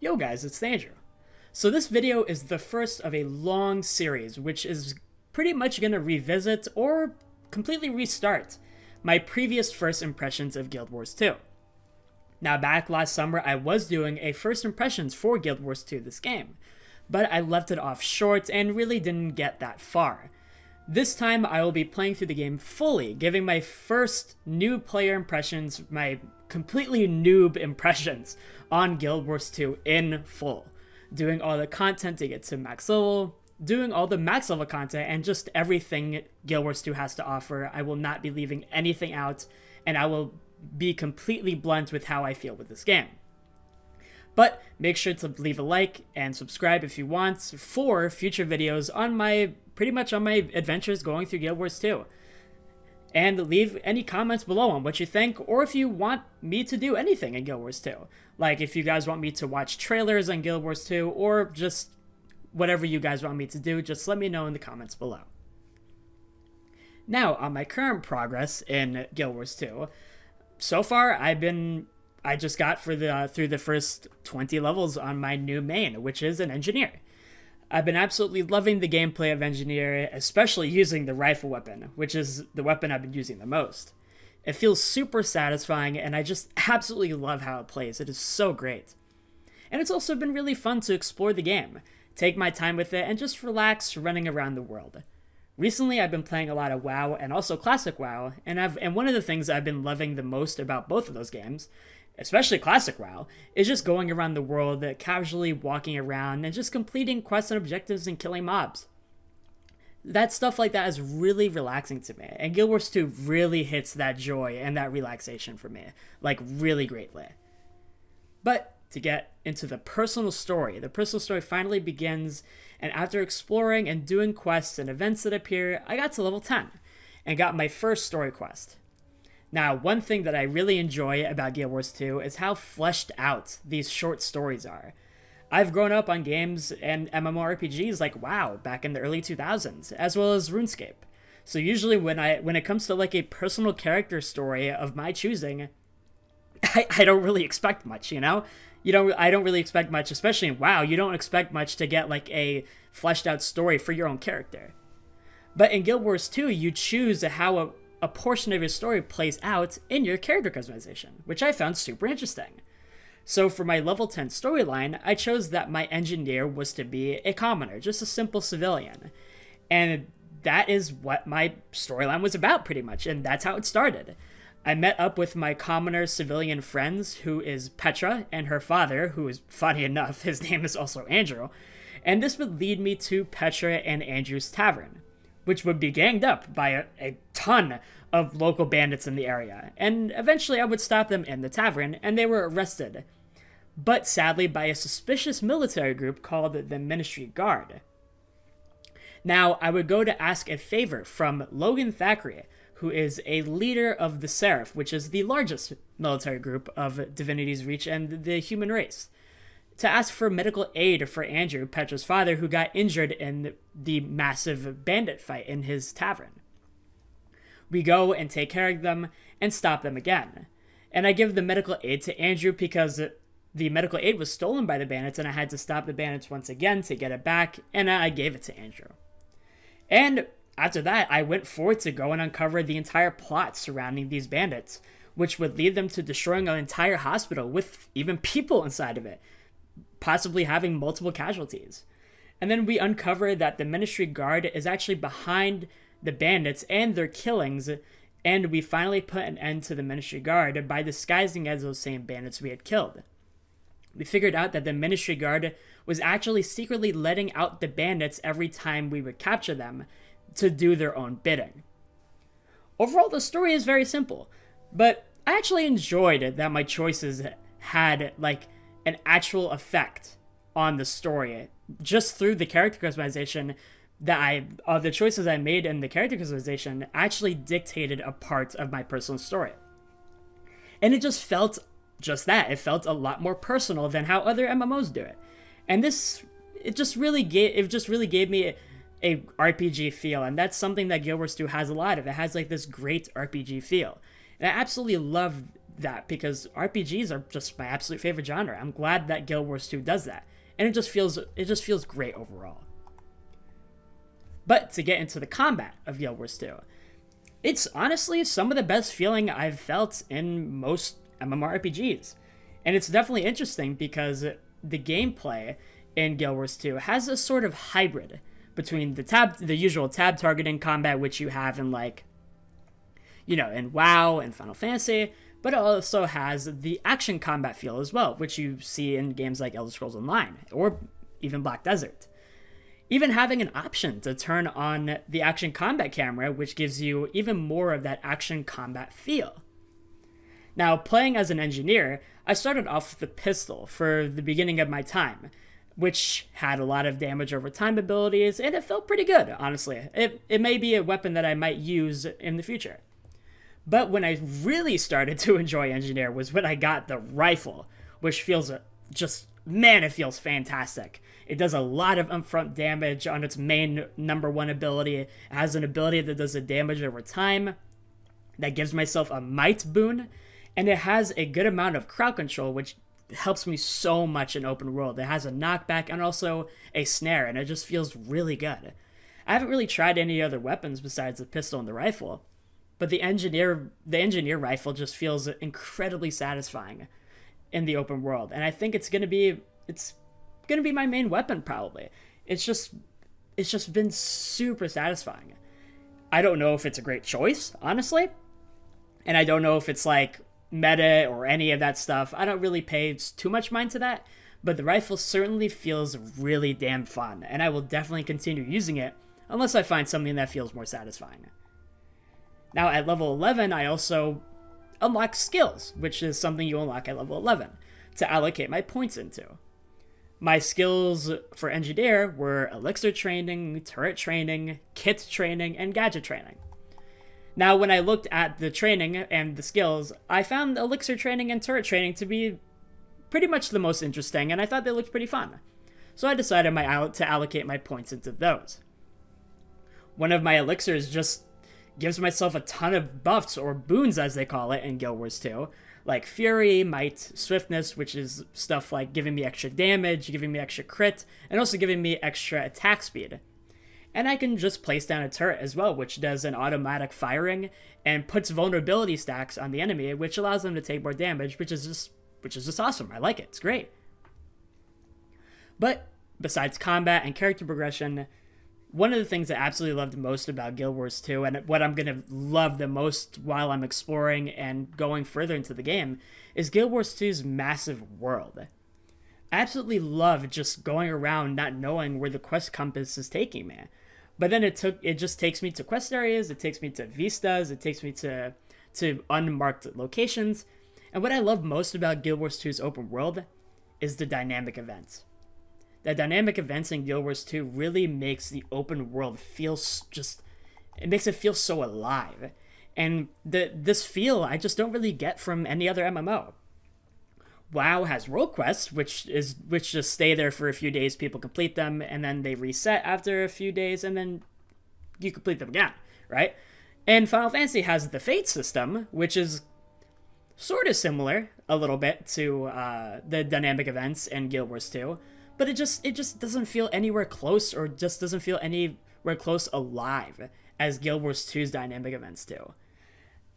Yo guys, it's Andrew. So this video is the first of a long series which is pretty much going to revisit or completely restart my previous first impressions of Guild Wars 2. Now back last summer I was doing a first impressions for Guild Wars 2 this game, but I left it off short and really didn't get that far. This time I will be playing through the game fully, giving my first new player impressions, my completely noob impressions on Guild Wars 2 in full. Doing all the content to get to max level, doing all the max level content, and just everything Guild Wars 2 has to offer. I will not be leaving anything out, and I will be completely blunt with how I feel with this game. But make sure to leave a like and subscribe if you want for future videos on pretty much on my adventures going through Guild Wars 2. And leave any comments below on what you think, or if you want me to do anything in Guild Wars 2. Like if you guys want me to watch trailers on Guild Wars 2, or just whatever you guys want me to do, just let me know in the comments below. Now, on my current progress in Guild Wars 2, so far I just got through the first 20 levels on my new main, which is an engineer. I've been absolutely loving the gameplay of engineer, especially using the rifle weapon, which is the weapon I've been using the most. It feels super satisfying, and I just absolutely love how it plays. It is so great. And it's also been really fun to explore the game, take my time with it, and just relax running around the world. Recently, I've been playing a lot of WoW and also Classic WoW, and one of the things I've been loving the most about both of those games, especially Classic WoW, is just going around the world, casually walking around, and just completing quests and objectives and killing mobs. That stuff like that is really relaxing to me, and Guild Wars 2 really hits that joy and that relaxation for me, like really greatly. But to get into the personal story finally begins, and after exploring and doing quests and events that appear, I got to level 10, and got my first story quest. Now, one thing that I really enjoy about Guild Wars 2 is how fleshed out these short stories are. I've grown up on games and MMORPGs like WoW back in the early 2000s, as well as Runescape. So usually when it comes to like a personal character story of my choosing, I don't really expect much, you know? I don't really expect much, especially in WoW. You don't expect much to get like a fleshed out story for your own character. But in Guild Wars 2, you choose how a portion of your story plays out in your character customization, which I found super interesting. So for my level 10 storyline, I chose that my engineer was to be a commoner, just a simple civilian. And that is what my storyline was about pretty much, and that's how it started. I met up with my commoner civilian friends, who is Petra, and her father, who is, funny enough, his name is also Andrew. And this would lead me to Petra and Andrew's tavern, which would be ganged up by a ton of local bandits in the area, and eventually I would stop them in the tavern, and they were arrested, but sadly by a suspicious military group called the Ministry Guard. Now, I would go to ask a favor from Logan Thackeray, who is a leader of the Seraph, which is the largest military group of Divinity's Reach and the human race, to ask for medical aid for Andrew, Petra's father, who got injured in the massive bandit fight in his tavern. We go and take care of them and stop them again. And I give the medical aid to Andrew because the medical aid was stolen by the bandits, and I had to stop the bandits once again to get it back, and I gave it to Andrew. And after that, I went forward to go and uncover the entire plot surrounding these bandits, which would lead them to destroying an entire hospital with even people inside of it, possibly having multiple casualties. And then we uncover that the Ministry Guard is actually behind the bandits and their killings, and we finally put an end to the Ministry Guard by disguising as those same bandits we had killed. We figured out that the Ministry Guard was actually secretly letting out the bandits every time we would capture them to do their own bidding. Overall, the story is very simple, but I actually enjoyed that my choices had like an actual effect on the story just through the character customization. The choices I made in the character customization actually dictated a part of my personal story. And it just felt just that. It felt a lot more personal than how other MMOs do it. And it just really gave me a RPG feel, and that's something that Guild Wars 2 has a lot of. It has like this great RPG feel. And I absolutely love that because RPGs are just my absolute favorite genre. I'm glad that Guild Wars 2 does that. And it just feels great overall. But to get into the combat of Guild Wars 2, it's honestly some of the best feeling I've felt in most MMORPGs. And it's definitely interesting because the gameplay in Guild Wars 2 has a sort of hybrid between the usual tab targeting combat, which you have in in WoW and Final Fantasy, but it also has the action combat feel as well, which you see in games like Elder Scrolls Online or even Black Desert. Even having an option to turn on the action combat camera, which gives you even more of that action combat feel. Now, playing as an engineer, I started off with the pistol for the beginning of my time, which had a lot of damage over time abilities, and it felt pretty good, honestly. It may be a weapon that I might use in the future. But when I really started to enjoy engineer was when I got the rifle, which feels it feels fantastic. It does a lot of upfront damage on its main number 1 ability. It has an ability that does the damage over time, that gives myself a might boon, and it has a good amount of crowd control, which helps me so much in open world. It has a knockback and also a snare, and it just feels really good. I haven't really tried any other weapons besides the pistol and the rifle, but the engineer rifle just feels incredibly satisfying in the open world, and I think it's gonna be my main weapon probably. It's just been super satisfying. I don't know if it's a great choice, honestly, and I don't know if it's like meta or any of that stuff. I don't really pay too much mind to that, but the rifle certainly feels really damn fun, and I will definitely continue using it unless I find something that feels more satisfying. Now at level 11, I also unlock skills, which is something you unlock at level 11 to allocate my points into. My skills for engineer were elixir training, turret training, kit training, and gadget training. Now, when I looked at the training and the skills, I found elixir training and turret training to be pretty much the most interesting, and I thought they looked pretty fun. So I decided to allocate my points into those. One of my elixirs just gives myself a ton of buffs, or boons as they call it in Guild Wars 2, like Fury, Might, Swiftness, which is stuff like giving me extra damage, giving me extra crit, and also giving me extra attack speed. And I can just place down a turret as well, which does an automatic firing and puts vulnerability stacks on the enemy, which allows them to take more damage, which is just awesome. I like it. It's great. But besides combat and character progression, one of the things I absolutely loved most about Guild Wars 2, and what I'm going to love the most while I'm exploring and going further into the game, is Guild Wars 2's massive world. I absolutely love just going around not knowing where the quest compass is taking me. But then it just takes me to quest areas, it takes me to vistas, it takes me to unmarked locations. And what I love most about Guild Wars 2's open world is the dynamic events. The dynamic events in Guild Wars 2 really makes the open world feel it makes it feel so alive. And this feel I just don't really get from any other MMO. WoW has world quests, which just stay there for a few days, people complete them, and then they reset after a few days, and then you complete them again, right? And Final Fantasy has the Fate system, which is sort of similar a little bit to the dynamic events in Guild Wars 2, but it just doesn't feel anywhere close, or just doesn't feel anywhere close alive as Guild Wars 2's dynamic events do.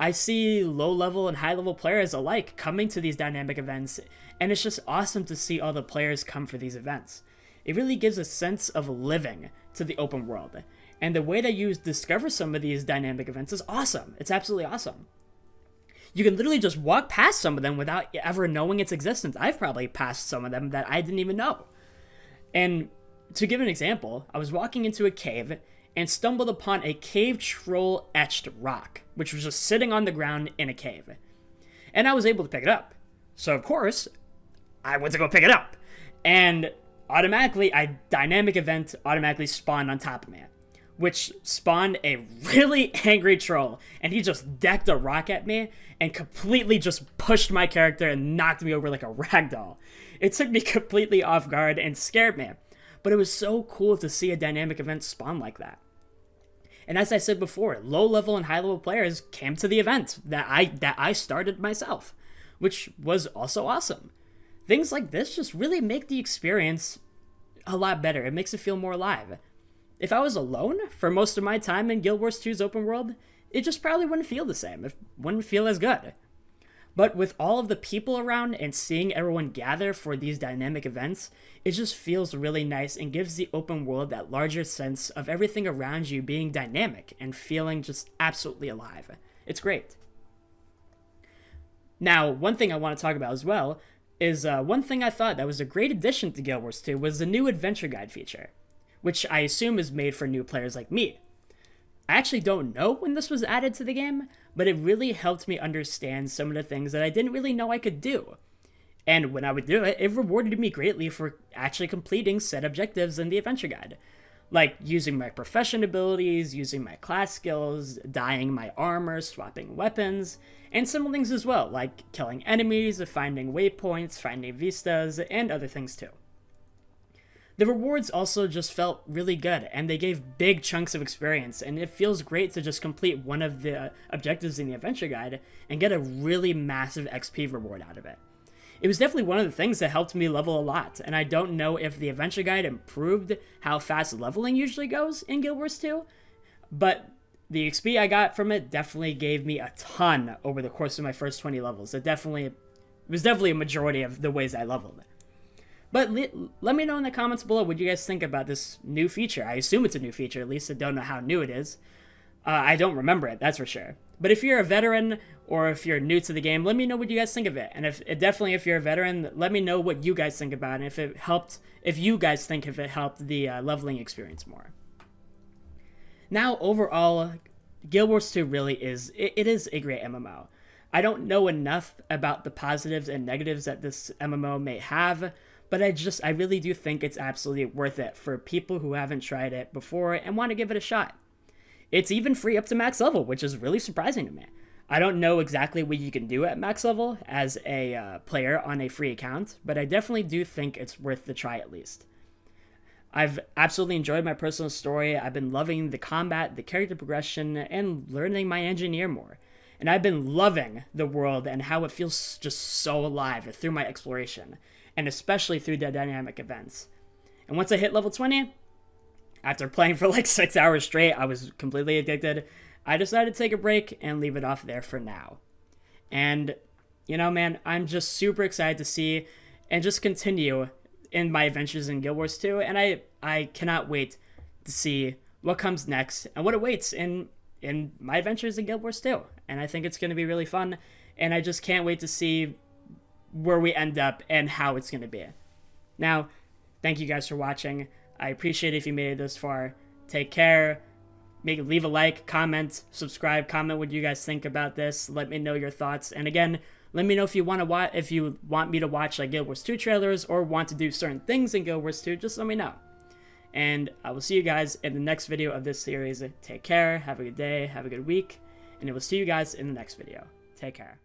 I see low-level and high-level players alike coming to these dynamic events, and it's just awesome to see all the players come for these events. It really gives a sense of living to the open world, and the way that you discover some of these dynamic events is awesome. It's absolutely awesome. You can literally just walk past some of them without ever knowing its existence. I've probably passed some of them that I didn't even know. And to give an example, I was walking into a cave and stumbled upon a cave troll etched rock, which was just sitting on the ground in a cave. And I was able to pick it up. So of course, I went to go pick it up. And automatically, a dynamic event automatically spawned on top of me, which spawned a really angry troll. And he just decked a rock at me and completely just pushed my character and knocked me over like a ragdoll. It took me completely off guard and scared me. But it was so cool to see a dynamic event spawn like that. And as I said before, low-level and high-level players came to the event that I started myself. which was also awesome. Things like this just really make the experience a lot better. It makes it feel more alive. If I was alone for most of my time in Guild Wars 2's open world, it just probably wouldn't feel the same. It wouldn't feel as good. But with all of the people around and seeing everyone gather for these dynamic events, it just feels really nice and gives the open world that larger sense of everything around you being dynamic and feeling just absolutely alive. It's great. Now, one thing I want to talk about as well is one thing I thought that was a great addition to Guild Wars 2 was the new adventure guide feature, which I assume is made for new players like me. I actually don't know when this was added to the game, but it really helped me understand some of the things that I didn't really know I could do. And when I would do it, it rewarded me greatly for actually completing set objectives in the adventure guide. Like using my profession abilities, using my class skills, dyeing my armor, swapping weapons, and some things as well, like killing enemies, finding waypoints, finding vistas, and other things too. The rewards also just felt really good, and they gave big chunks of experience, and it feels great to just complete one of the objectives in the adventure guide and get a really massive XP reward out of it. It was definitely one of the things that helped me level a lot, and I don't know if the adventure guide improved how fast leveling usually goes in Guild Wars 2, but the XP I got from it definitely gave me a ton over the course of my first 20 levels. It was definitely a majority of the ways I leveled. But let me know in the comments below what you guys think about this new feature. I assume it's a new feature, at least I don't know how new it is. I don't remember it, that's for sure. But if you're a veteran or if you're new to the game, let me know what you guys think of it. And if you're a veteran, let me know what you guys think about it, and if you guys think if it helped the leveling experience more. Now, overall, Guild Wars 2 really is a great MMO. I don't know enough about the positives and negatives that this MMO may have, but I really do think it's absolutely worth it for people who haven't tried it before and want to give it a shot. It's even free up to max level, which is really surprising to me. I don't know exactly what you can do at max level as a player on a free account, but I definitely do think it's worth the try at least. I've absolutely enjoyed my personal story. I've been loving the combat, the character progression, and learning my engineer more. And I've been loving the world and how it feels just so alive through my exploration, and especially through the dynamic events. And once I hit level 20, after playing for like 6 hours straight, I was completely addicted. I decided to take a break and leave it off there for now. And, you know, man, I'm just super excited to see and just continue in my adventures in Guild Wars 2, and I cannot wait to see what comes next and what awaits in my adventures in Guild Wars 2. And I think it's going to be really fun, and I just can't wait to see where we end up and how it's going to be. Now, thank you guys for watching. I appreciate it if you made it this far. Take care. Leave a like, comment, subscribe, comment what you guys think about this. Let me know your thoughts. And again, let me know if you want me to watch like Guild Wars 2 trailers or want to do certain things in Guild Wars 2. Just let me know. And I will see you guys in the next video of this series. Take care. Have a good day. Have a good week. And I will see you guys in the next video. Take care.